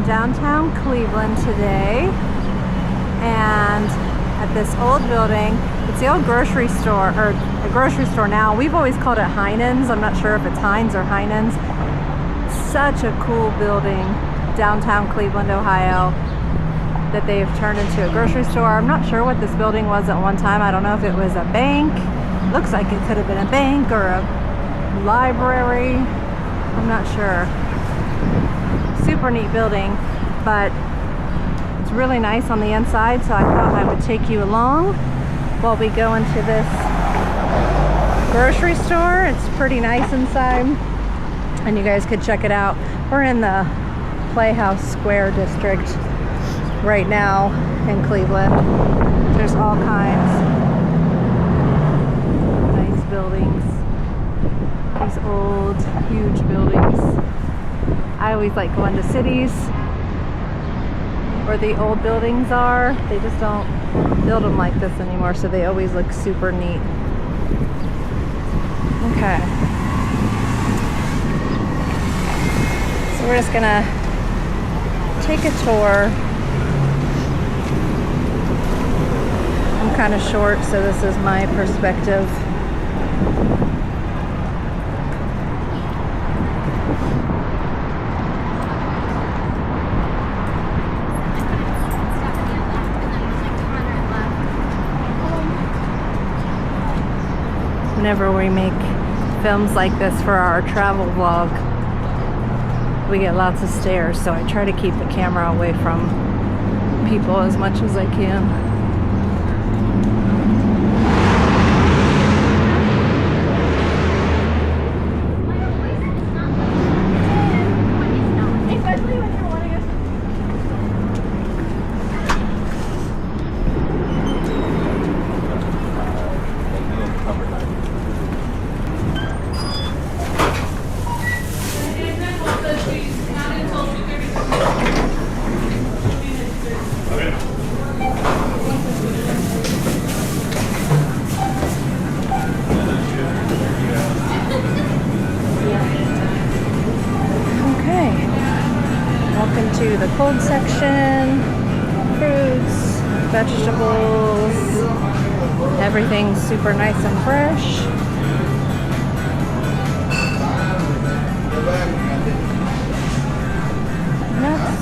downtown Cleveland today, and at this old building. It's the old grocery store, or a grocery store now. We've always called it Heinen's. I'm not sure if it's Heinz or Heinen's. Such a cool building, downtown Cleveland, Ohio, that they've turned into a grocery store. I'm not sure what this building was at one time. I don't know if it was a bank. Looks like it could have been a bank or a library. I'm not sure. Super neat building, but it's really nice on the inside, so I thought I would take you along while we go into this grocery store. It's pretty nice inside, and you guys could check it out. We're in the Playhouse Square district right now in Cleveland. There's all kinds of nice buildings. These old, huge buildings. I always like going to cities where the old buildings are. They just don't build them like this anymore, so they always look super neat. Okay. So we're just gonna take a tour. I'm kind of short, so this is my perspective. Whenever we make films like this for our travel vlog, we get lots of stares, so I try to keep the camera away from people as much as I can. To the cold section, fruits, vegetables, everything's super nice and fresh. Nuts.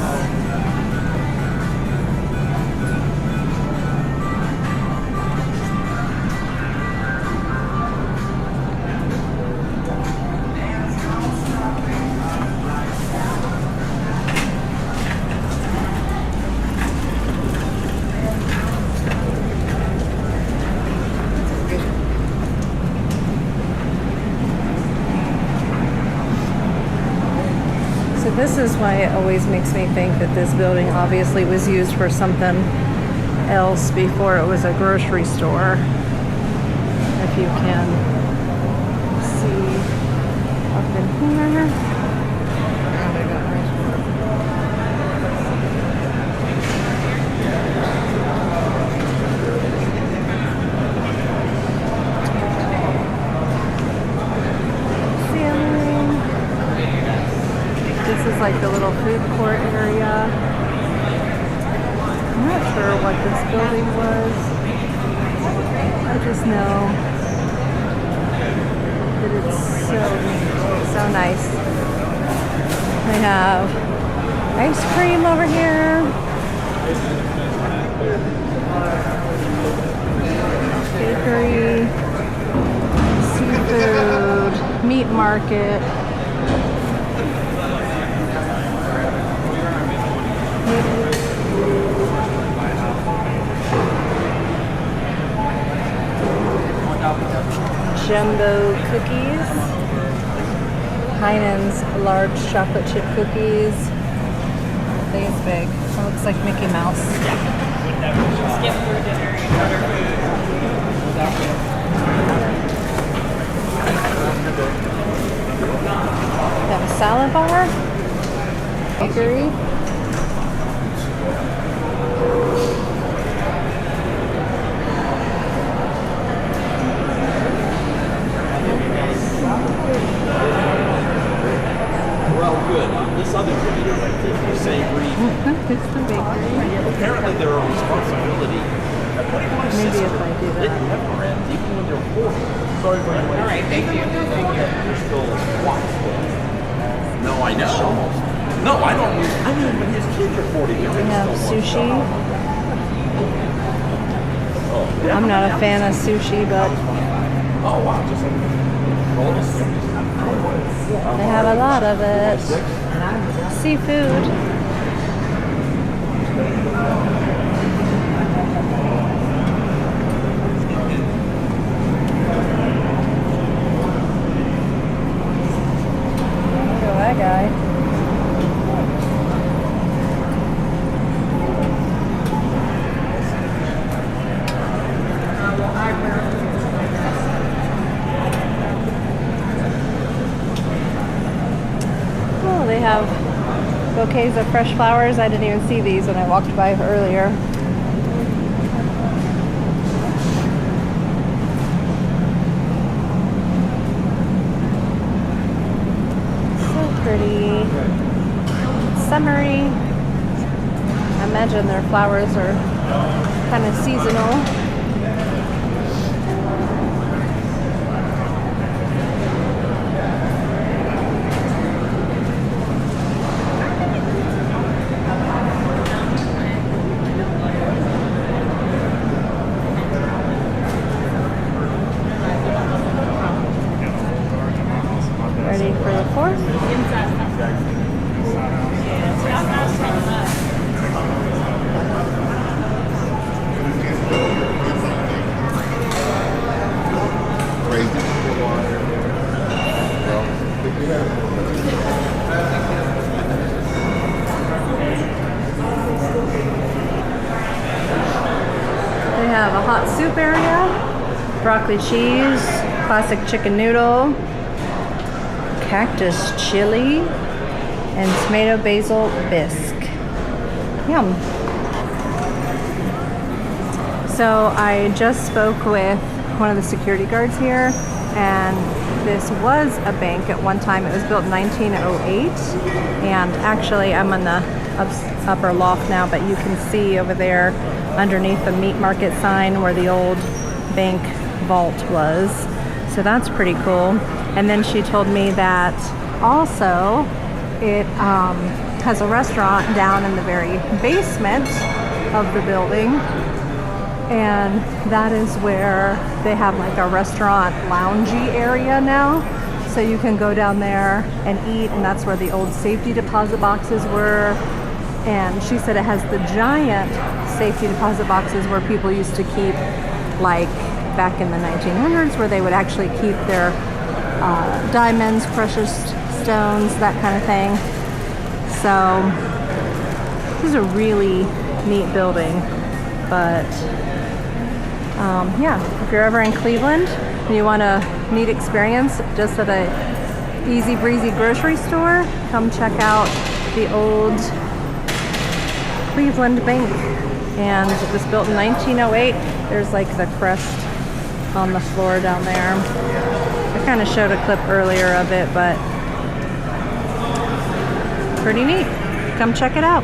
This is why it always makes me think that this building obviously was used for something else before it was a grocery store. If you can see up in here. This is like the little food court area. I'm not sure what this building was. I just know that it's so nice. They have ice cream over here. Bakery, seafood, meat market. Jumbo cookies, Heinen's large chocolate chip cookies. I think it's big. It looks like Mickey Mouse. Skip through dinner and order food. They have a salad bar, bakery. Well, good. This other Savory. It's the bakery. Apparently there are responsibility. Maybe if I do It that. never ends, even when they're 40. Sorry for you. All right, thank you. You're still No, I know. No, I don't. I mean, when his kids are 40, We have sushi. I'm not a fan of sushi, but Oh, wow. Just they have a lot of it. Seafood. Look at that guy. Oh, they have bouquets of fresh flowers. I didn't even see these when I walked by earlier. So pretty. Summery. I imagine their flowers are kind of seasonal. Ready for the fourth? They have a hot soup area, broccoli cheese, classic chicken noodle, cactus chili, and tomato basil bisque. Yum. So I just spoke with one of the security guards here, and this was a bank at one time. It was built in 1908, and actually I'm on the upper loft now, but you can see over there underneath the meat market sign where the old bank vault was. So that's pretty cool. And then she told me that also it has a restaurant down in the very basement of the building, and that is where they have like a restaurant loungy area now, so you can go down there and eat, and that's where the old safety deposit boxes were. And she said it has the giant safety deposit boxes where people used to keep, like back in the 1900s, where they would actually keep their diamonds, precious stones, that kind of thing. So this is a really neat building. But yeah, if you're ever in Cleveland and you want a neat experience just at a easy breezy grocery store, come check out the old Cleveland Bank. And it was built in 1908. There's like the crest on the floor down there. I kind of showed a clip earlier of it, but pretty neat. Come check it out.